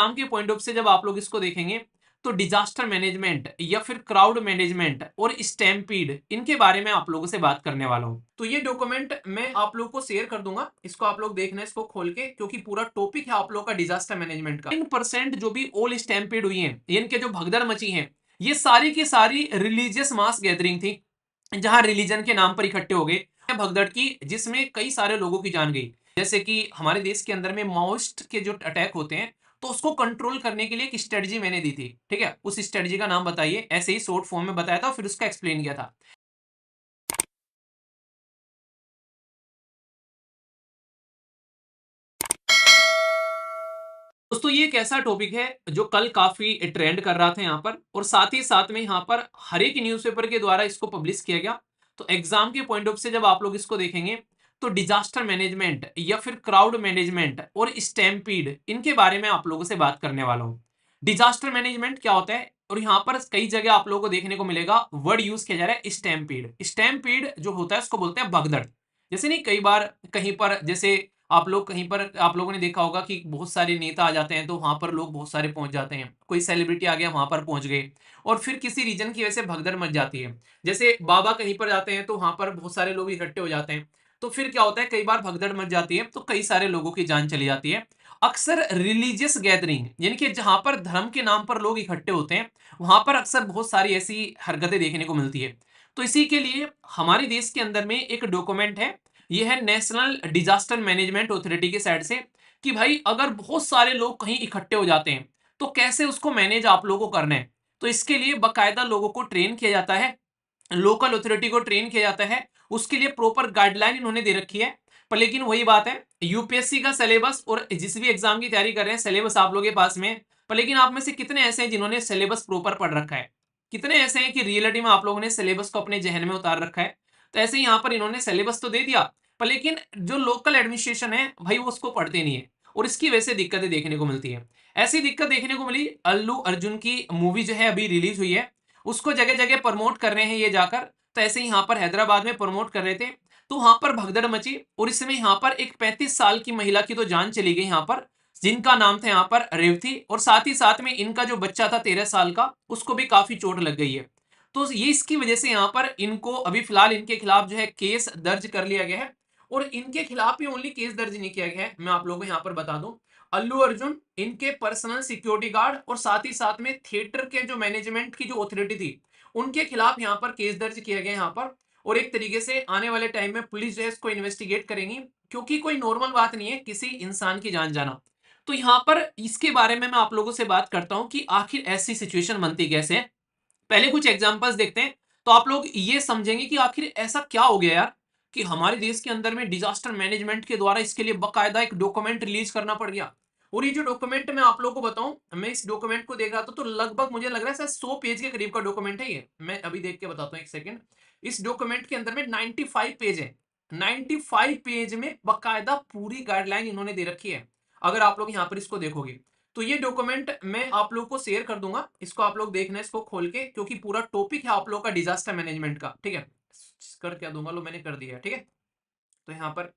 काम के point of से जब आप लोग इसको देखेंगे तो डिजास्टर मैनेजमेंट या फिर क्राउड मैनेजमेंट और स्टैम्पीड इनके बारे में आप लोगों से बात करने वाला हूं। तो ये डॉक्यूमेंट मैं आप लोग को शेयर कर दूंगा, इसको आप लोग देखना, इसको खोल के, क्योंकि पूरा टॉपिक है आप लोग का डिजास्टर मैनेजमेंट का। 10% जो भी ऑल स्टैम्पीड हुई है, इनके जो भगदड़ मची है, ये सारी की सारी रिलीजियस मास गैदरिंग थी, जहां रिलीजन के नाम पर इकट्ठे हो गए भगदड़ की, जिसमें कई सारे लोगों की जान गई। जैसे कि हमारे देश के अंदर में माओइस्ट के जो अटैक होते हैं, तो उसको कंट्रोल करने के लिए एक स्ट्रेटजी मैंने दी थी। ठीक है, उस स्ट्रेटजी का नाम बताइए। ऐसे ही शॉर्ट फॉर्म में बताया था, फिर उसका एक्सप्लेन किया था। दोस्तों ये एक ऐसा टॉपिक है जो कल काफी ट्रेंड कर रहा था यहाँ पर, और साथ ही साथ में यहाँ पर हर एक न्यूज़पेपर के द्वारा इसको पब्लिश किया गया। तो एग्जाम के पॉइंट ऑफ से जब आप लोग इसको देखेंगे तो डिजास्टर मैनेजमेंट या फिर क्राउड मैनेजमेंट और स्टैम्पीड इनके बारे में आप लोगों से बात करने वाला हूँ। डिजास्टर मैनेजमेंट क्या होता है, और यहाँ पर कई जगह आप लोगों को देखने को मिलेगा वर्ड यूज किया जा रहा है स्टैम्पीड। स्टैम्पीड जो होता है उसको बोलते हैं भगदड़। जैसे नहीं, कई बार कहीं पर, जैसे आप लोग कहीं पर, आप लोगों ने देखा होगा कि बहुत सारे नेता आ जाते हैं तो वहां पर लोग बहुत सारे पहुंच जाते हैं, कोई सेलिब्रिटी आ गया वहां पर पहुंच गए, और फिर किसी रीजन की वजह से भगदड़ मच जाती है। जैसे बाबा कहीं पर जाते हैं तो वहां पर बहुत सारे लोग इकट्ठे हो जाते हैं, तो फिर क्या होता है, कई बार भगदड़ मच जाती है तो कई सारे लोगों की जान चली जाती है। अक्सर रिलीजियस गैदरिंग, यानी कि जहां पर धर्म के नाम पर लोग इकट्ठे होते हैं, वहां पर अक्सर बहुत सारी ऐसी हरकतें देखने को मिलती है। तो इसी के लिए हमारे देश के अंदर में एक डॉक्यूमेंट है, ये है नेशनल डिजास्टर मैनेजमेंट अथॉरिटी की साइड से, कि भाई अगर बहुत सारे लोग कहीं इकट्ठे हो जाते हैं तो कैसे उसको मैनेज आप लोगों को करना है। तो इसके लिए बकायदा लोगों को ट्रेन किया जाता है, लोकल अथॉरिटी को ट्रेन किया जाता है, उसके लिए प्रॉपर गाइडलाइन इन्होंने दे रखी है। पर लेकिन वही बात है, यूपीएससी का सिलेबस और जिस भी एग्जाम की तैयारी कर रहे हैं, सिलेबस आप लोगों के पास में है, पर लेकिन आप में से कितने ऐसे हैं जिन्होंने सिलेबस प्रॉपर पढ़ रखा है, कितने ऐसे हैं कि रियलिटी में आप लोगों ने सिलेबस को अपने जहन में उतार रखा है। तो ऐसे ही यहाँ पर इन्होंने सिलेबस तो दे दिया, पर लेकिन जो लोकल एडमिनिस्ट्रेशन है भाई वो उसको पढ़ते नहीं है, और इसकी वजह से दिक्कतें देखने को मिलती है। ऐसी दिक्कत देखने को मिली, अल्लू अर्जुन की मूवी जो है अभी रिलीज हुई है, उसको जगह जगह प्रमोट कर रहे हैं ये जाकर। तो ऐसे ही यहाँ पर हैदराबाद में प्रमोट कर रहे थे, तो वहां पर भगदड़ मची, और इसमें यहाँ पर एक 35 साल की महिला की तो जान चली गई यहाँ पर, जिनका नाम था यहाँ पर रेवती, और साथ ही साथ में इनका जो बच्चा था 13 साल का, उसको भी काफी चोट लग गई है। तो ये इसकी वजह से यहाँ पर इनको अभी फिलहाल इनके खिलाफ जो है केस दर्ज कर लिया गया है। और इनके खिलाफ ही ओनली केस दर्ज नहीं किया गया है, मैं आप लोगों को यहाँ पर बता दूं, अल्लू अर्जुन, इनके पर्सनल सिक्योरिटी गार्ड, और साथ ही साथ में थिएटर के जो मैनेजमेंट की जो अथॉरिटी थी, उनके खिलाफ यहाँ पर केस दर्ज किया गया यहाँ पर। और एक तरीके से आने वाले टाइम में पुलिस जो है इसको इन्वेस्टिगेट करेंगी, क्योंकि कोई नॉर्मल बात नहीं है किसी इंसान की जान जाना। तो यहाँ पर इसके बारे में मैं आप लोगों से बात करता हूँ कि आखिर ऐसी सिचुएशन बनती कैसे है। पहले कुछ एग्जांपल्स देखते हैं, तो आप लोग ये समझेंगे कि आखिर ऐसा क्या हो गया यार, कि हमारे देश के अंदर में डिजास्टर मैनेजमेंट के द्वारा इसके लिए बकायदा एक डॉक्यूमेंट रिलीज करना पड़ गया। और ये जो डॉक्यूमेंट मैं आप लोगों को बताऊं, मैं इस डॉक्यूमेंट को देख रहा था तो लगभग मुझे लग रहा है शायद 100 पेज के करीब का डॉक्यूमेंट है ये। मैं अभी देख के बताता हूँ, एक सेकंड। इस डॉक्यूमेंट के अंदर में 95 पेज है। 95 पेज में बकायदा पूरी गाइडलाइन इन्होंने दे रखी है, अगर आप लोग यहाँ पर इसको देखोगे। तो ये डॉक्यूमेंट मैं आप लोग को शेयर कर दूंगा, इसको आप लोग देखना, इसको खोल के, क्योंकि पूरा टॉपिक है आप लोग का डिजास्टर मैनेजमेंट का। ठीक है, कर क्या दूंगा, लो मैंने कर दिया है। ठीक है, तो यहाँ पर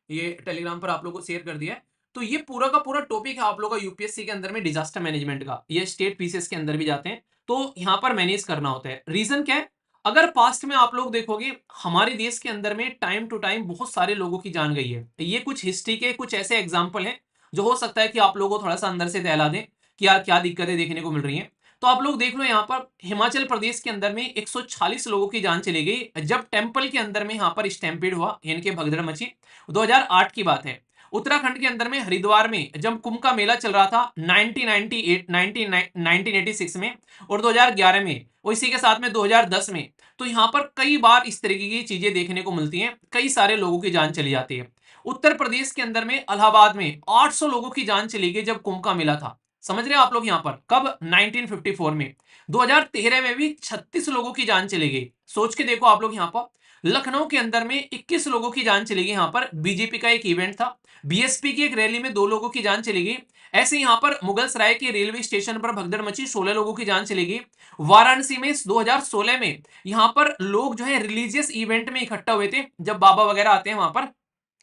ये टेलीग्राम पर आप लोग को शेयर कर दिया है। तो ये पूरा का पूरा टॉपिक है आप लोग का यूपीएससी के अंदर में डिजास्टर मैनेजमेंट का, ये स्टेट पीसीएस के अंदर भी जाते हैं, तो यहाँ पर मैनेज करना होता है। रीजन क्या है, अगर पास्ट में आप लोग देखोगे हमारे देश के अंदर में टाइम टू टाइम बहुत सारे लोगों की जान गई है। ये कुछ हिस्ट्री के कुछ ऐसे एग्जाम्पल हैं जो हो सकता है कि आप लोगों को थोड़ा सा अंदर से दहला दें कि यार क्या दिक्कतें देखने को मिल रही हैं। तो आप लोग देख लो, यहाँ पर हिमाचल प्रदेश के अंदर में 146 लोगों की जान चली गई जब टेंपल के अंदर में यहाँ पर स्टैम्पेड हुआ, यानी कि भगदड़ मची। 2008 की बात है। उत्तराखंड के अंदर में हरिद्वार में जब कुंभ का मेला चल रहा था 1996 में, और 2011 में, और इसी के साथ में 2010 में। तो यहाँ पर कई बार इस तरीके की चीजें देखने को मिलती हैं, कई सारे लोगों की जान चली जाती है। उत्तर प्रदेश के अंदर में इलाहाबाद में 800 लोगों की जान चली गई जब कुंभ का मेला था। समझ रहे हैं आप लोग, यहाँ पर कब, 1954 में। 2013 में भी 36 लोगों की जान चली गई। सोच के देखो आप लोग, यहाँ पर लखनऊ के अंदर में 21 लोगों की जान चली गई, यहाँ पर बीजेपी का एक इवेंट था, बीएसपी की एक रैली में 2 लोगों की जान चली गई। ऐसे यहाँ पर मुगल सराय के रेलवे स्टेशन पर भगदड़ मची, 16 लोगों की जान चली गई। वाराणसी में 2016 में यहाँ पर लोग जो है रिलीजियस इवेंट में इकट्ठा हुए थे, जब बाबा वगैरह आते हैं वहां पर,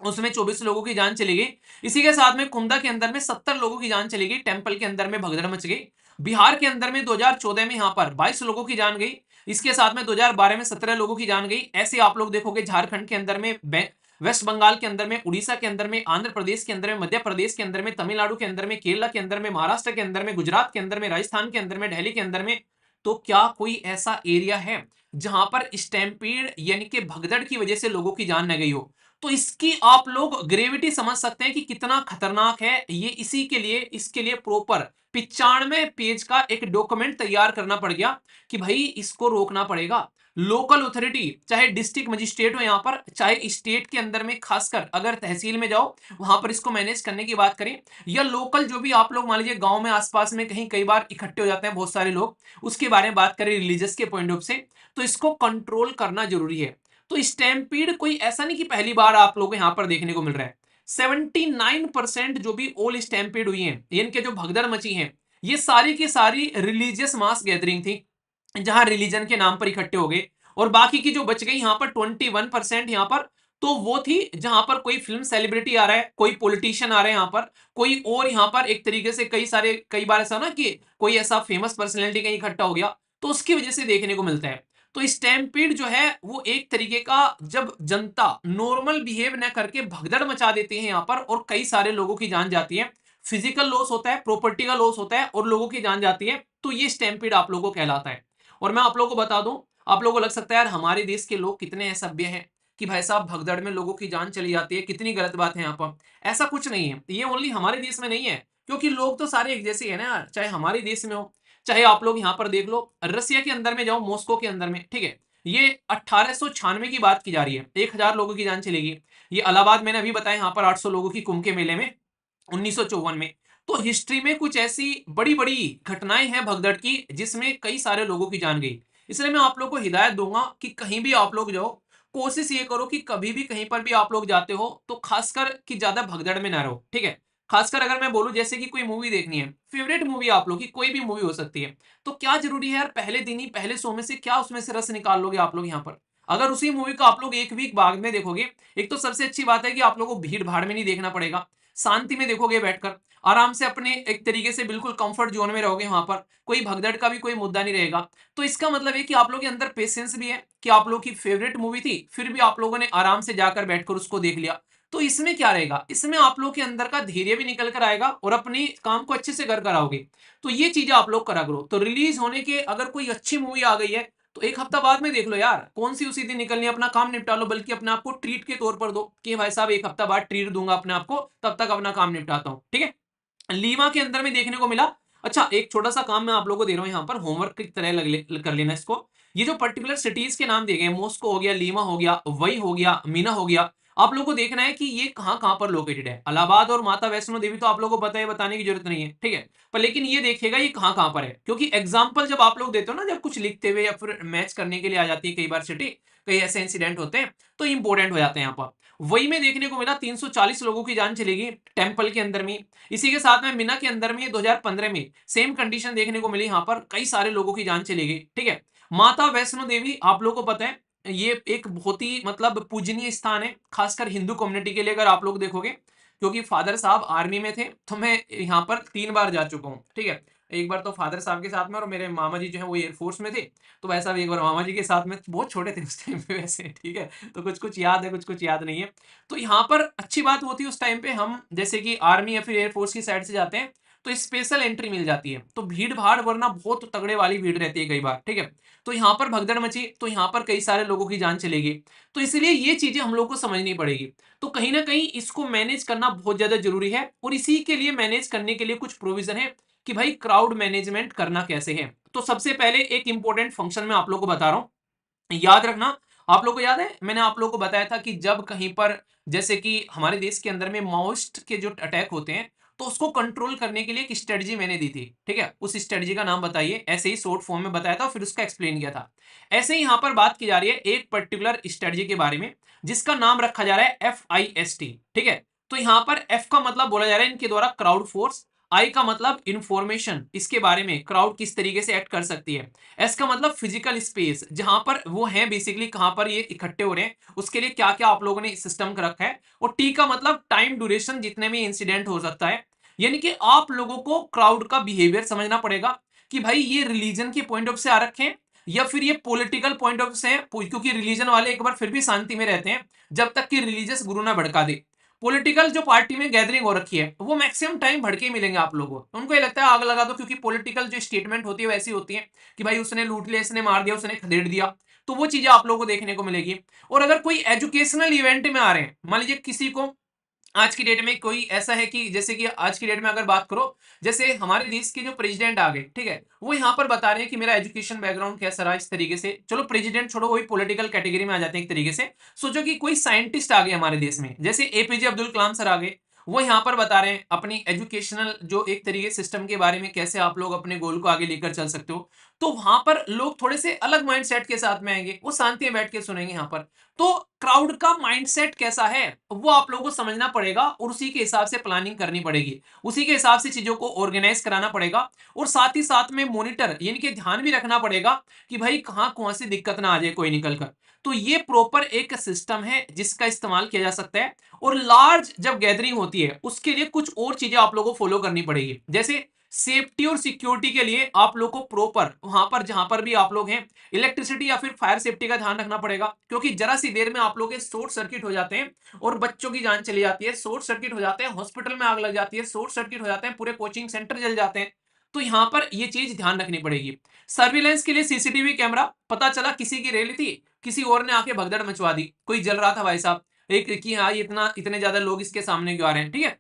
उसमें 24 लोगों की जान चली गई। इसी के साथ में कुंदा के अंदर में 70 लोगों की जान चली गई, टेंपल के अंदर में भगदड़ मच गई। बिहार के अंदर में 2014 में यहाँ पर 22 लोगों की जान गई। इसके साथ में 2012 में 17 लोगों की जान गई। ऐसे आप लोग देखोगे झारखंड के अंदर में, वेस्ट बंगाल के अंदर में, उड़ीसा के अंदर में, आंध्र प्रदेश के अंदर में, मध्य प्रदेश के अंदर में, तमिलनाडु के अंदर में, केरला के अंदर में, महाराष्ट्र के अंदर में, गुजरात के अंदर में, राजस्थान के अंदर में, दिल्ली के अंदर में। तो क्या कोई ऐसा एरिया है जहां पर स्टैम्पीड यानी कि भगदड़ की वजह से लोगों की जान न गई हो? तो इसकी आप लोग ग्रेविटी समझ सकते हैं कि कितना खतरनाक है ये। इसी के लिए, इसके लिए प्रॉपर 95 पेज का एक डॉक्यूमेंट तैयार करना पड़ गया कि भाई इसको रोकना पड़ेगा। लोकल अथॉरिटी, चाहे डिस्ट्रिक्ट मजिस्ट्रेट हो यहाँ पर, चाहे स्टेट के अंदर में, खासकर अगर तहसील में जाओ वहां पर इसको मैनेज करने की बात करें, या लोकल जो भी आप लोग मान लीजिए गांव में आसपास में कहीं कई बार इकट्ठे हो जाते हैं बहुत सारे लोग, उसके बारे में बात करें रिलीजियस के पॉइंट ऑफ से, तो इसको कंट्रोल करना जरूरी है। तो स्टैम्पीड कोई ऐसा नहीं कि पहली बार आप लोगों को यहां पर देखने को मिल रहा है। 79% जो भी ओल स्टैम्पीड हुई हैं, इनके जो भगदड़ मची हैं, ये सारी की सारी रिलीजियस मास गैदरिंग थी, जहां रिलीजन के नाम पर इकट्ठे हो गए। और बाकी की जो बच गई यहां पर 21% यहां पर, तो वो थी जहां पर कोई फिल्म सेलिब्रिटी आ रहा है, कोई पॉलिटिशियन आ रहे हैं यहां पर, कोई और यहां पर एक तरीके से कई सारे, कई बार ऐसा ना कि कोई ऐसा फेमस पर्सनैलिटी कहीं इकट्ठा हो गया, तो उसकी वजह से देखने को मिलता है। तो स्टैम्पीड जो है वो एक तरीके का, जब जनता नॉर्मल बिहेव न करके भगदड़ मचा देती है यहां पर और कई सारे लोगों की जान जाती है, फिजिकल लॉस होता है, प्रॉपर्टी का लॉस होता है और लोगों की जान जाती है, तो ये स्टैम्पीड आप लोगों को कहलाता है। और मैं आप लोगों को बता दूं, आप लोगों को लग सकता है यार हमारे देश के लोग कितने असभ्य हैं कि भाई साहब भगदड़ में लोगों की जान चली जाती है, कितनी गलत बात है यहाँ पर। ऐसा कुछ नहीं है, ये ओनली हमारे देश में नहीं है, क्योंकि लोग तो सारे एक जैसे है ना यार, चाहे हमारे देश में हो, चाहे आप लोग यहाँ पर देख लो रसिया के अंदर में जाओ, मॉस्को के अंदर में, ठीक है, ये 1896 की बात की जा रही है, 1000 लोगों की जान चलेगी। ये इलाहाबाद मैंने अभी बताया यहाँ पर 800 लोगों की कुंभ के मेले में 1954 में। तो हिस्ट्री में कुछ ऐसी बड़ी बड़ी घटनाएं हैं भगदड़ की जिसमें कई सारे लोगों की जान गई। इसलिए मैं आप लोगों को हिदायत दूंगा कि कहीं भी आप लोग जाओ, कोशिश ये करो कि कभी भी कहीं पर भी आप लोग जाते हो तो खासकर कि ज्यादा भगदड़ में ना रहो, ठीक है। खासकर अगर मैं बोलूं जैसे कि कोई मूवी देखनी है, फेवरेट मूवी आप लोग की कोई भी मूवी हो सकती है, तो क्या जरूरी है यार पहले दिन ही पहले शो में से क्या उसमें से रस निकाल लोगे आप लोग यहाँ पर? अगर उसी मूवी को आप लोग एक वीक बाद में देखोगे, एक तो सबसे अच्छी बात है कि आप लोगों को भीड़ भाड़ में नहीं देखना पड़ेगा, शांति में देखोगे बैठकर, आराम से अपने एक तरीके से बिल्कुल कंफर्ट जोन में रहोगे, वहां पर कोई भगदड़ का भी कोई मुद्दा नहीं रहेगा। तो इसका मतलब है कि आप लोगों के अंदर पेशेंस भी है कि आप लोगों की फेवरेट मूवी थी फिर भी आप लोगों ने आराम से जाकर बैठकर उसको देख लिया। तो इसमें क्या रहेगा, इसमें आप लोगों के अंदर का धैर्य भी निकल कर आएगा और अपनी काम को अच्छे से कर कर आओगे। तो ये चीजें आप लोग करा करो। तो रिलीज होने के अगर कोई अच्छी मूवी आ गई है तो एक हफ्ता बाद में देख लो यार, कौन सी उसी दिन निकलनी है, अपना काम निपटा लो, बल्कि अपने आप को ट्रीट के तौर पर दो कि भाई साहब एक हफ्ता बाद ट्रीट दूंगा अपने आप को, तब तक अपना काम निपटाता हूं, ठीक है। लीमा के अंदर में देखने को मिला। अच्छा एक छोटा सा काम मैं आप लोगों को दे रहा हूं यहाँ पर, होमवर्क की तरह कर लेना इसको। ये जो पर्टिकुलर सिटीज के नाम दिए गए, मॉस्को हो गया, लीमा हो गया, वही हो गया, मीना हो गया, आप लोगों को देखना है कि ये कहाँ कहाँ पर लोकेटेड है। इलाहाबाद और माता वैष्णो देवी तो आप लोगों को पता है, बताने की जरूरत नहीं है, ठीक है। पर लेकिन ये देखिएगा ये कहाँ कहाँ पर है, क्योंकि एग्जाम्पल जब आप लोग देते हो ना, जब कुछ लिखते हुए या फिर मैच करने के लिए आ जाती है कई बार सिटी, कई ऐसे इंसिडेंट होते हैं तो इंपॉर्टेंट हो जाते हैं यहाँ पर। वही में देखने को मिला 340 लोगों की जान चलेगी टेंपल के अंदर में। इसी के साथ में मीना के अंदर में 2015 में सेम कंडीशन देखने को मिली, यहाँ पर कई सारे लोगों की जान चली गई, ठीक है। माता वैष्णो देवी आप लोगों को पता है ये एक बहुत ही मतलब पूजनीय स्थान है, खासकर हिंदू कम्युनिटी के लिए अगर आप लोग देखोगे, क्योंकि फादर साहब आर्मी में थे तो मैं यहाँ पर 3 बार जा चुका हूँ, ठीक है। एक बार तो फादर साहब के साथ में और मेरे मामा जी जो है वो एयरफोर्स में थे, तो वैसा भी एक बार मामा जी के साथ में, बहुत छोटे थे उस टाइम पे वैसे, ठीक है। तो कुछ कुछ याद है, कुछ कुछ याद नहीं है। तो यहाँ पर अच्छी बात होती है उस टाइम पे हम जैसे कि आर्मी या फिर एयरफोर्स की साइड से जाते हैं तो स्पेशल एंट्री मिल जाती है, तो भीड़ भाड़ वरना बहुत तगड़े वाली भीड़ रहती है कई बार, ठीक है। तो यहाँ पर भगदड़ मची तो यहाँ पर कई सारे लोगों की जान चलेगी। तो इसलिए ये चीजें हम लोग को समझनी पड़ेगी। तो कहीं ना कहीं इसको मैनेज करना बहुत ज्यादा जरूरी है, और इसी के लिए मैनेज करने के लिए कुछ प्रोविजन है कि भाई क्राउड मैनेजमेंट करना कैसे है। तो सबसे पहले एक इंपॉर्टेंट फंक्शन मैं आप लोग को बता रहा हूं, याद रखना। आप लोग को याद है मैंने आप लोग को बताया था कि जब कहीं पर जैसे कि हमारे देश के अंदर में माओइस्ट के जो अटैक होते हैं, तो उसको कंट्रोल करने के लिए एक स्ट्रेटजी मैंने दी थी, ठीक है। उस स्ट्रेटजी का नाम बताइए, ऐसे ही शॉर्ट फॉर्म में बताया था फिर उसका एक्सप्लेन किया था। ऐसे ही यहां पर बात की जा रही है एक पर्टिकुलर स्ट्रेटजी के बारे में जिसका नाम रखा जा रहा है FIST, ठीक है। तो यहां पर एफ का मतलब बोला जा रहा है इनके द्वारा क्राउड फोर्स, आई का मतलब इंफॉर्मेशन, इसके बारे में क्राउड किस तरीके से एक्ट कर सकती है। एस का मतलब फिजिकल स्पेस, जहां पर वो है बेसिकली, कहां पर ये इकट्ठे हो रहे हैं, उसके लिए क्या क्या आप लोगों ने सिस्टम कर रखा है। और टी का मतलब टाइम ड्यूरेशन, जितने में इंसिडेंट हो सकता है। यानी कि आप लोगों को क्राउड का बिहेवियर समझना पड़ेगा कि भाई ये रिलीजन के पॉइंट ऑफ से आ रखे हैं या फिर ये पॉलिटिकल पॉइंट ऑफ से है, क्योंकि रिलीजन वाले एक बार फिर भी शांति में रहते हैं जब तक कि रिलीजियस गुरु ना भड़का दे। पॉलिटिकल जो पार्टी में गैदरिंग हो रखी है वो मैक्सिमम टाइम भड़के ही मिलेंगे आप लोगों को, उनको ये लगता है आग लगा दो, क्योंकि पॉलिटिकल जो स्टेटमेंट होती है वैसी होती है कि भाई उसने लूट लिया, इसने मार दिया, उसने खदेड़ दिया। तो वो चीजें आप लोगों को देखने को मिलेगी। और अगर कोई एजुकेशनल इवेंट में आ रहे हैं, मान लीजिए किसी को आज की डेट में कोई ऐसा है कि जैसे कि आज की डेट में अगर बात करो, जैसे हमारे देश के जो प्रेसिडेंट आ गए, ठीक है, वो यहाँ पर बता रहे हैं कि मेरा एजुकेशन बैकग्राउंड कैसा रहा, इस तरीके से। चलो प्रेसिडेंट छोड़ो, वही पॉलिटिकल कैटेगरी में आ जाते हैं एक तरीके से। सोचो कि कोई साइंटिस्ट आ गए हमारे देश में, जैसे एपीजे अब्दुल कलाम सर आ गए, वो यहाँ पर बता रहे हैं अपनी एजुकेशनल जो एक तरीके सिस्टम के बारे में, कैसे आप लोग अपने गोल को आगे लेकर चल सकते हो। तो वहां पर लोग थोड़े से अलग माइंडसेट के साथ में आएंगे, वो शांति में बैठ के सुनेंगे यहाँ पर। तो क्राउड का माइंडसेट कैसा है वो आप लोगों को समझना पड़ेगा और उसी के हिसाब से प्लानिंग करनी पड़ेगी, उसी के हिसाब से चीजों को ऑर्गेनाइज कराना पड़ेगा। और साथ ही साथ में मॉनिटर यानी कि ध्यान भी रखना पड़ेगा कि भाई कहां से दिक्कत ना आ जाए कोई निकल कर। तो ये प्रॉपर एक सिस्टम है जिसका इस्तेमाल किया जा सकता है। और लार्ज जब गैदरिंग होती है उसके लिए कुछ और चीजें आप लोगों को फॉलो करनी पड़ेगी, जैसे सेफ्टी और सिक्योरिटी के लिए आप लोग को प्रॉपर वहां पर जहां पर भी आप लोग हैं इलेक्ट्रिसिटी या फिर फायर सेफ्टी का ध्यान रखना पड़ेगा, क्योंकि जरा सी देर में आप लोग के शॉर्ट सर्किट हो जाते हैं और बच्चों की जान चली जाती है, शॉर्ट सर्किट हो जाते हैं, हॉस्पिटल में आग लग जाती है, शॉर्ट सर्किट हो जाते हैं, पूरे कोचिंग सेंटर जल जाते हैं। तो यहाँ पर ये चीज ध्यान रखनी पड़ेगी। सर्विलेंस के लिए सीसीटीवी कैमरा, पता चला किसी की रैली थी, किसी और ने आके भगदड़ मचवा दी, कोई जल रहा था भाई साहब, एक कि हाँ इतना इतने ज्यादा लोग इसके सामने क्यों आ रहे हैं, ठीक है।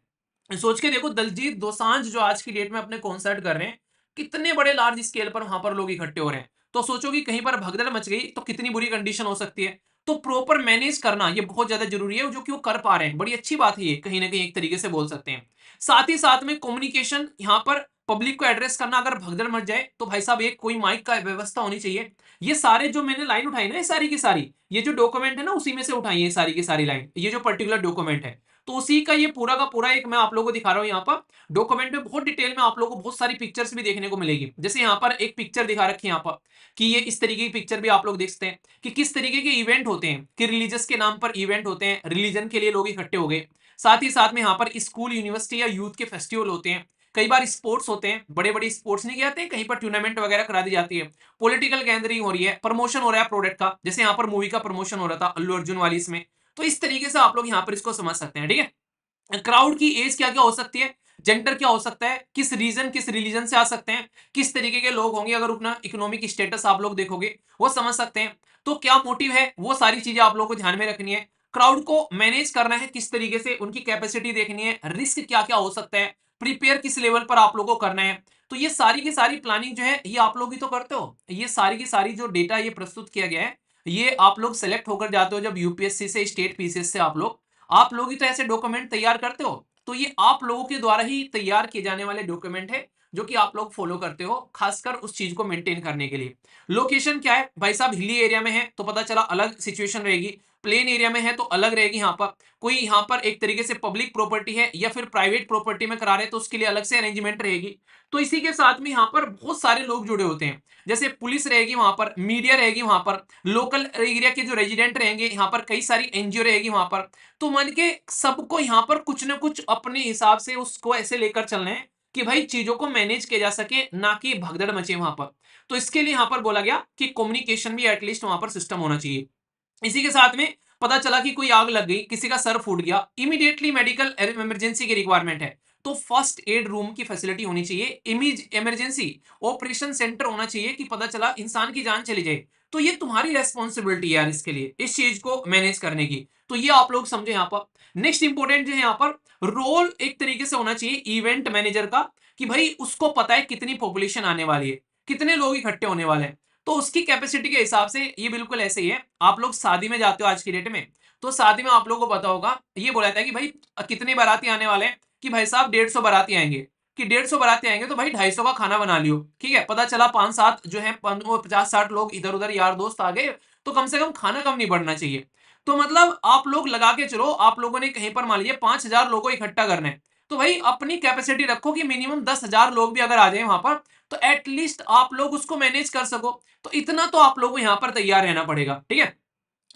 सोच के देखो दलजीत दोसांझ जो आज की डेट में अपने कॉन्सर्ट कर रहे हैं, कितने बड़े लार्ज स्केल पर वहां पर लोग इकट्ठे हो रहे हैं। तो सोचो कि कहीं पर भगदड़ मच गई तो कितनी बुरी कंडीशन हो सकती है। तो प्रॉपर मैनेज करना ये बहुत ज्यादा जरूरी है, जो कि वो कर पा रहे हैं, बड़ी अच्छी बात है ये, कहीं ना कहीं एक तरीके से बोल सकते हैं। साथ ही साथ में कम्युनिकेशन, यहाँ पर पब्लिक को एड्रेस करना, अगर भगदड़ मच जाए तो भाई साहब एक कोई माइक का व्यवस्था होनी चाहिए। ये सारे जो मैंने लाइन उठाई ना, ये सारी की सारी, ये जो डॉक्यूमेंट है ना उसी में से उठाई है सारी की सारी लाइन, ये जो पर्टिकुलर डॉक्यूमेंट है, तो उसी का ये पूरा का पूरा एक मैं आप लोगों को दिखा रहा हूं। यहाँ पर डॉक्यूमेंट में बहुत डिटेल में आप लोगों को बहुत सारी पिक्चर्स भी देखने को मिलेगी। जैसे यहाँ पर एक पिक्चर दिखा रखी है यहाँ पर, कि ये इस तरीके की पिक्चर भी आप लोग देख सकते हैं कि किस तरीके के इवेंट होते हैं, कि रिलीजियस के नाम पर इवेंट होते हैं, रिलीजन के लिए लोग इकट्ठे हो गए। साथ ही साथ में यहाँ पर स्कूल यूनिवर्सिटी या यूथ के फेस्टिवल होते हैं, कई बार स्पोर्ट्स होते हैं, बड़े बड़े स्पोर्ट्स नहीं कहते, कहीं पर टूर्नामेंट वगैरह करा दी जाती है, पॉलिटिकल गैदरिंग हो रही है, प्रमोशन हो रहा है प्रोडक्ट का, जैसे यहाँ पर मूवी का प्रमोशन हो रहा था अल्लू अर्जुन वाली इसमें। तो इस तरीके से आप लोग यहाँ पर इसको समझ सकते हैं, ठीक है। क्राउड की एज क्या क्या हो सकती है, जेंडर क्या हो सकता है, किस रीजन किस रिलीजन से आ सकते हैं, किस तरीके के लोग होंगे, अगर अपना इकोनॉमिक स्टेटस आप लोग देखोगे वो समझ सकते हैं। तो क्या मोटिव है वो सारी चीजें आप लोग को ध्यान में रखनी है। क्राउड को मैनेज करना है किस तरीके से, उनकी कैपेसिटी देखनी है, रिस्क क्या क्या हो सकता है, प्रिपेयर किस लेवल पर आप लोगों को करना है। तो ये सारी की सारी प्लानिंग जो है ये आप लोग ही तो करते हो, ये सारी की सारी जो डेटा ये प्रस्तुत किया गया है, ये आप लोग सेलेक्ट होकर जाते हो जब यूपीएससी से, स्टेट पीसीएस से आप लोग ही तो ऐसे डॉक्यूमेंट तैयार करते हो। तो ये आप लोगों के द्वारा ही तैयार किए जाने वाले डॉक्यूमेंट है जो कि आप लोग फॉलो करते हो, खासकर उस चीज को मेंटेन करने के लिए। लोकेशन क्या है भाई साहब, हिली एरिया में है तो पता चला अलग सिचुएशन रहेगी, प्लेन एरिया में है तो अलग रहेगी। यहाँ पर कोई यहाँ पर एक तरीके से पब्लिक प्रॉपर्टी है या फिर प्राइवेट प्रॉपर्टी में करा रहे तो उसके लिए अलग से अरेंजमेंट रहेगी। तो इसी के साथ में यहाँ पर बहुत सारे लोग जुड़े होते हैं, जैसे पुलिस रहेगी वहां पर, मीडिया रहेगी वहां पर, लोकल एरिया के जो रेजिडेंट रहेंगे, यहाँ पर कई सारी एनजीओ रहेगी वहां पर। तो मान के सबको यहाँ पर कुछ ना कुछ अपने हिसाब से उसको ऐसे लेकर चलना है कि भाई चीजों को मैनेज किया जा सके, ना कि भगदड़ मचे वहां पर। तो इसके लिए यहाँ पर बोला गया कि कम्युनिकेशन भी एटलीस्ट वहां पर सिस्टम होना चाहिए। इसी के साथ में पता चला कि कोई आग लग गई, किसी का सर फूट गया, इमीडिएटली मेडिकल इमरजेंसी की रिक्वायरमेंट है, तो फर्स्ट एड रूम की फैसिलिटी होनी चाहिए, इमेज इमरजेंसी ऑपरेशन सेंटर होना चाहिए, कि पता चला इंसान की जान चली जाए तो ये तुम्हारी रेस्पॉन्सिबिलिटी है यार, इसके लिए इस चीज को मैनेज करने की। तो ये आप लोग समझे यहाँ पर। नेक्स्ट इंपॉर्टेंट जो है यहाँ पर रोल एक तरीके से होना चाहिए इवेंट मैनेजर का, कि भाई उसको पता है कितनी पॉपुलेशन आने वाली है, कितने लोग इकट्ठे होने वाले हैं, तो उसकी कैपेसिटी के हिसाब से ये बिल्कुल ऐसे ही है। आप लोग शादी में जाते हो आज की डेट में, तो शादी में आप लोगों को पता होगा, ये बोला था कि भाई कितने बाराती आने वाले हैं, कि भाई साहब 150 बाराती आएंगे, कि 150 बाराती आएंगे तो भाई 250 का खाना बना लियो, ठीक है। पता चला 5-7 जो है 50-60 लोग इधर उधर यार दोस्त आ गए, तो कम से कम खाना कम नहीं बढ़ना चाहिए। तो मतलब आप लोग लगा के चलो, आप लोगों ने कहीं पर मान लीजिए 5000 लोगों को इकट्ठा करना है, तो भाई अपनी कैपेसिटी रखो कि मिनिमम 10,000 लोग भी अगर आ जाए वहां पर, तो एटलीस्ट आप लोग उसको मैनेज कर सको। तो इतना तो आप लोगों को यहाँ पर तैयार रहना पड़ेगा, ठीक है।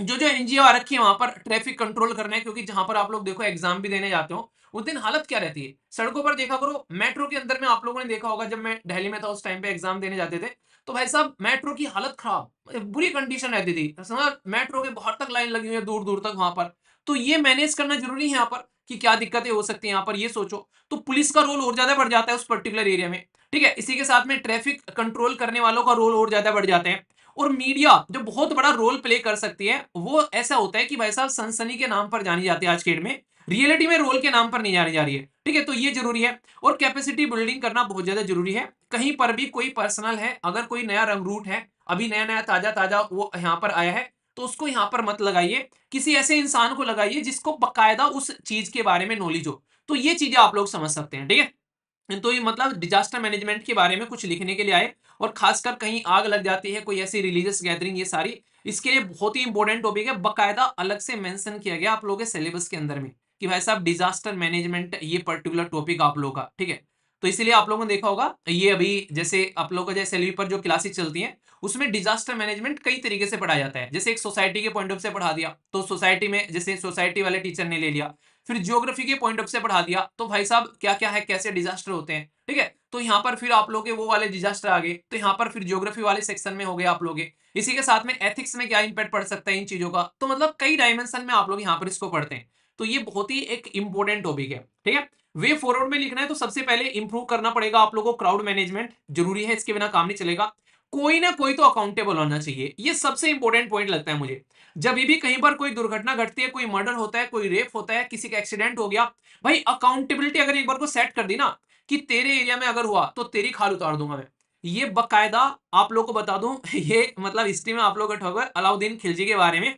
जो एनजीओ आ रखी है वहां पर ट्रैफिक कंट्रोल करना है, क्योंकि जहां पर आप लोग देखो एग्जाम भी देने जाते हो उस दिन हालत क्या रहती है सड़कों पर, देखा करो मेट्रो के अंदर में आप लोगों ने देखा होगा, जब मैं दिल्ली में था उस टाइम पे एग्जाम देने जाते थे, तो भाई साहब मेट्रो की हालत खराब, बुरी कंडीशन रहती थी, समझ, मेट्रो के बाहर तक लाइन लगी हुई है दूर दूर तक वहां पर। तो ये मैनेज करना जरूरी है यहाँ पर कि क्या दिक्कतें हो सकती है यहाँ पर, ये सोचो। तो पुलिस का रोल और ज्यादा बढ़ जाता है उस पर्टिकुलर एरिया में, ठीक है। इसी के साथ में ट्रैफिक कंट्रोल करने वालों का रोल और ज्यादा बढ़ जाते हैं। और मीडिया जो बहुत बड़ा रोल प्ले कर सकती है, वो ऐसा होता है कि भाई साहब सनसनी के नाम पर जानी जाती है आज के डेट में, रियलिटी में रोल के नाम पर नहीं जानी जा रही है, ठीक है। तो ये जरूरी है। और कैपेसिटी बिल्डिंग करना बहुत ज्यादा जरूरी है। कहीं पर भी कोई पर्सनल है, अगर कोई नया रंग रूट है, अभी नया नया ताजा ताजा वो यहाँ पर आया है, तो उसको यहाँ पर मत लगाइए, किसी ऐसे इंसान को लगाइए जिसको बकायदा उस चीज के बारे में नॉलेज हो। तो ये चीजें आप लोग समझ सकते हैं, ठीक है। तो ये मतलब डिजास्टर मैनेजमेंट के बारे में कुछ लिखने के लिए आए, और खासकर कहीं आग लग जाती है, कोई ऐसी रिलीजियस गैदरिंग, ये सारी इसके लिए बहुत ही इंपॉर्टेंट टॉपिक है, बकायदा अलग से मेंशन किया गया आप लोगों के सिलेबस के अंदर में कि भाई साहब डिजास्टर मैनेजमेंट ये पर्टिकुलर टॉपिक आप लोगों का, ठीक है। तो इसीलिए आप लोगों ने देखा होगा ये अभी जैसे आप लोगों का जैसे एलवी पर जो क्लासेस चलती हैं, उसमें डिजास्टर मैनेजमेंट कई तरीके से पढ़ाया जाता है। जैसे एक सोसाइटी के पॉइंट ऑफ से पढ़ा दिया, तो सोसाइटी में जैसे सोसाइटी वाले टीचर ने ले लिया, फिर ज्योग्राफी के पॉइंट ऑफ से पढ़ा दिया, तो भाई साहब क्या क्या है, कैसे डिजास्टर होते हैं, ठीक है। तो यहाँ पर फिर आप लोग के वो वाले डिजास्टर आ गए, तो यहाँ पर फिर ज्योग्राफी वाले सेक्शन में हो गए आप लोग। इसी के साथ में एथिक्स में क्या इंपैक्ट पड़ सकता है इन चीजों का, तो मतलब कई डायमेंशन में आप लोग यहाँ पर इसको पढ़ते हैं। तो ये बहुत ही एक इंपॉर्टेंट टॉपिक है, ठीक है। वे फॉरवर्ड में लिखना है तो सबसे पहले इंप्रूव करना पड़ेगा आप लोगों को, क्राउड मैनेजमेंट जरूरी है, इसके बिना काम नहीं चलेगा। कोई ना कोई तो अकाउंटेबल होना चाहिए, ये सबसे इंपॉर्टेंट पॉइंट लगता है मुझे। जब भी कहीं पर कोई दुर्घटना घटती है, कोई मर्डर होता है, कोई रेप होता है, किसी का एक्सीडेंट हो गया, भाई अकाउंटेबिलिटी अगर एक बार को सेट कर दी ना कि तेरे एरिया में अगर हुआ तो तेरी खाल उतार दूंगा मैं, ये बकायदा आप लोग को बता दूं ये मतलब हिस्ट्री में आप लोग का ठोकर अलाउद्दीन खिलजी के बारे में,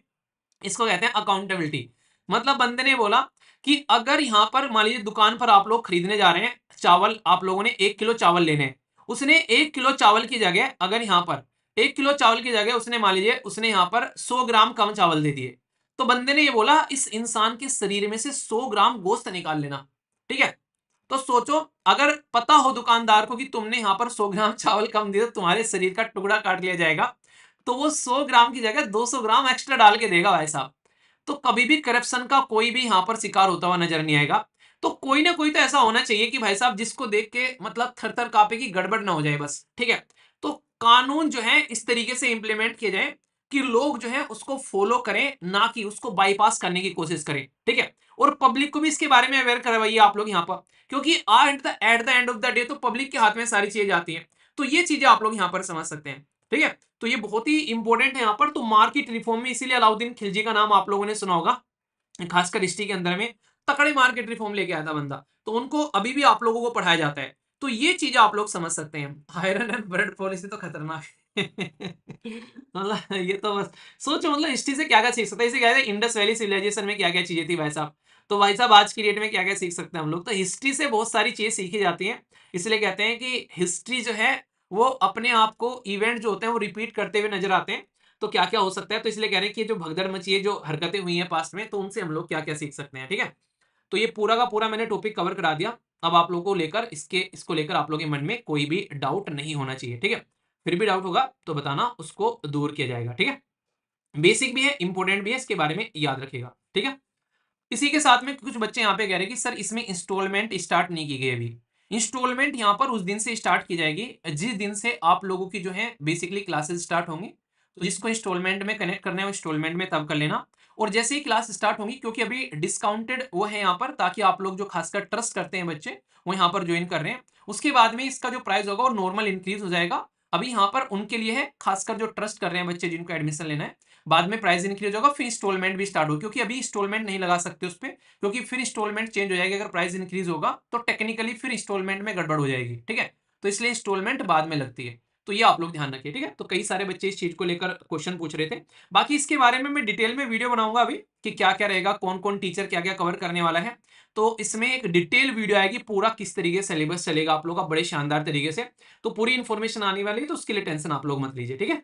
इसको कहते हैं अकाउंटेबिलिटी। मतलब बंदे ने बोला कि अगर यहां पर मान लीजिए दुकान पर आप लोग खरीदने जा रहे हैं चावल, आप लोगों ने 1 किलो चावल लेने हैं, उसने 1 किलो चावल की जगह, अगर यहां पर 1 किलो चावल की जगह उसने मान लीजिए उसने यहां पर 100 ग्राम कम चावल दे दिए, तो बंदे ने ये बोला इस इंसान के शरीर में से 100 ग्राम गोश्त निकाल लेना, ठीक है। तो सोचो, अगर पता हो दुकानदार को कि तुमने यहां पर 100 ग्राम चावल कम दिया, तो तुम्हारे शरीर का टुकड़ा काट लिया जाएगा, तो वो 100 ग्राम की जगह 200 ग्राम एक्स्ट्रा डाल के देगा भाई साहब। तो कभी भी करप्शन का कोई भी यहां पर शिकार होता हुआ नजर नहीं आएगा। तो कोई ना कोई तो ऐसा होना चाहिए कि भाई साहब जिसको देख के मतलब थर थर कांपे की गड़बड़ ना हो जाए, बस, ठीक है। तो कानून जो है इस तरीके से इंप्लीमेंट किए जाए कि लोग जो है उसको फॉलो करें, ना कि उसको बाईपास करने की कोशिश करें, ठीक है। और पब्लिक को भी इसके बारे में अवेयर करवाइए आप लोग यहाँ पर, क्योंकि at the end of the day तो पब्लिक के हाथ में सारी चीजें जाती हैं। तो ये चीजें आप लोग यहाँ पर समझ सकते हैं, ठीक है। तो ये बहुत ही इंपॉर्टेंट है यहाँ पर। तो मार्केट रिफॉर्म में इसीलिए अलाउद्दीन खिलजी का नाम आप लोगों ने सुना होगा, खासकर हिस्ट्री के अंदर में तकड़े मार्केट रिफॉर्म लेके आया था बंदा, तो उनको अभी भी आप लोगों को पढ़ाया जाता है। तो ये चीजें आप लोग समझ सकते हैं। आयरन एंड ब्रेड पॉलिसी तो खतरनाक है मतलब ये तो बस सोचो, मतलब हिस्ट्री से क्या क्या सीख सकते हैं। इसे कहते हैं इंडस वैली सिविलाइजेशन में क्या क्या चीजें थी भाई साहब। तो भाई साहब आज की डेट में क्या क्या सीख सकते हैं हम लोग, तो हिस्ट्री से बहुत सारी चीजें सीखी जाती हैं। इसलिए कहते हैं कि हिस्ट्री जो है वो अपने आप को इवेंट जो होते हैं वो रिपीट करते हुए नजर आते हैं। तो क्या क्या हो सकता है, तो इसलिए कह रहे हैं कि जो भगदड़ मची है, जो हरकतें हुई हैं पास्ट में, तो उनसे हम लोग क्या क्या सीख सकते हैं, ठीक है। तो ये पूरा का पूरा मैंने टॉपिक कवर करा दिया। अब आप लोगों को लेकर इसको लेकर आप लोगों के मन में कोई भी डाउट नहीं होना चाहिए, ठीक है। फिर भी डाउट होगा तो बताना, उसको दूर किया जाएगा, ठीक है। बेसिक भी है, इंपॉर्टेंट भी है, इसके बारे में याद रखिएगा, ठीक है। इसी के साथ में कुछ बच्चे यहाँ पे कह रहे हैं कि सर इसमें इंस्टॉलमेंट स्टार्ट नहीं की गई अभी। इंस्टॉलमेंट यहाँ पर उस दिन से स्टार्ट की जाएगी जिस दिन से आप लोगों की जो है बेसिकली क्लासेस स्टार्ट होंगी। तो जिसको इंस्टॉलमेंट में कनेक्ट करना है वो इंस्टॉलमेंट में तब कर लेना। और जैसे ही क्लास स्टार्ट होंगी, क्योंकि अभी डिस्काउंटेड वो है यहाँ पर, ताकि आप लोग जो खासकर ट्रस्ट करते हैं बच्चे वो यहाँ पर ज्वाइन कर रहे हैं, उसके बाद में इसका जो प्राइस होगा वो नॉर्मल इंक्रीज हो जाएगा। अभी यहाँ पर उनके लिए है, खासकर जो ट्रस्ट कर रहे हैं बच्चे जिनको एडमिशन लेना है, बाद में प्राइस इंक्रीज होगा, फिर इंस्टॉलमेंट भी स्टार्ट हो, क्योंकि अभी इंस्टॉलमेंट नहीं लगा सकते उस पर, क्योंकि फिर इंस्टॉलमेंट चेंज हो जाएगी। अगर प्राइस इंक्रीज होगा तो टेक्निकली फिर इंस्टॉलमेंट में गड़बड़ हो जाएगी, ठीक है। तो इसलिए इंस्टॉलमेंट बाद में लगती है। तो ये आप लोग ध्यान रखिए, ठीक है। तो कई सारे बच्चे इस चीज को लेकर क्वेश्चन पूछ रहे थे। बाकी इसके बारे में मैं डिटेल में वीडियो बनाऊंगा अभी कि क्या क्या रहेगा, कौन कौन टीचर क्या क्या कवर करने वाला है। तो इसमें एक डिटेल वीडियो आएगी, पूरा किस तरीके से सिलेबस चलेगा आप लोग का, बड़े शानदार तरीके से। तो पूरी इन्फॉर्मेशन आने वाली है, तो उसके लिए टेंशन आप लोग मत लीजिए, ठीक है।